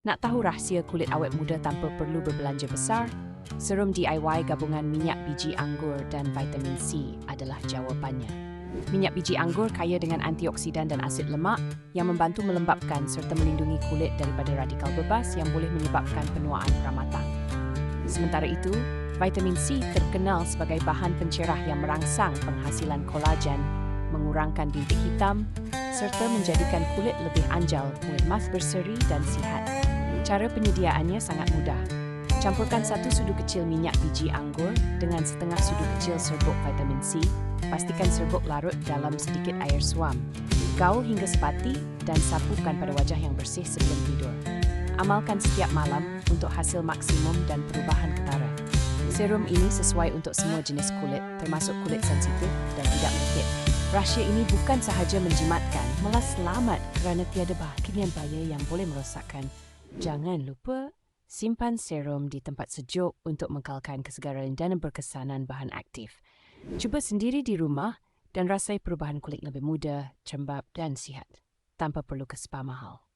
Nak tahu rahsia kulit awet muda tanpa perlu berbelanja besar? Serum DIY gabungan minyak biji anggur dan vitamin C adalah jawapannya. Minyak biji anggur kaya dengan antioksidan dan asid lemak yang membantu melembabkan serta melindungi kulit daripada radikal bebas yang boleh menyebabkan penuaan peramatang. Sementara itu, vitamin C terkenal sebagai bahan pencerah yang merangsang penghasilan kolagen, mengurangkan bintik hitam serta menjadikan kulit lebih anjal, emas berseri dan sihat. Cara penyediaannya sangat mudah. Campurkan 1 sudu kecil minyak biji anggur dengan setengah sudu kecil serbuk vitamin C. Pastikan serbuk larut dalam sedikit air suam. Gaul hingga sepati dan sapukan pada wajah yang bersih sebelum tidur. Amalkan setiap malam untuk hasil maksimum dan perubahan ketara. Serum ini sesuai untuk semua jenis kulit, termasuk kulit sensitif dan tidak melekit. Rahsia ini bukan sahaja menjimatkan, malah selamat kerana tiada bahan bahaya yang boleh merosakkan. Jangan lupa simpan serum di tempat sejuk untuk mengekalkan kesegaran dan berkesanan bahan aktif. Cuba sendiri di rumah dan rasai perubahan kulit lebih mudah, cembap dan sihat tanpa perlu ke spa mahal.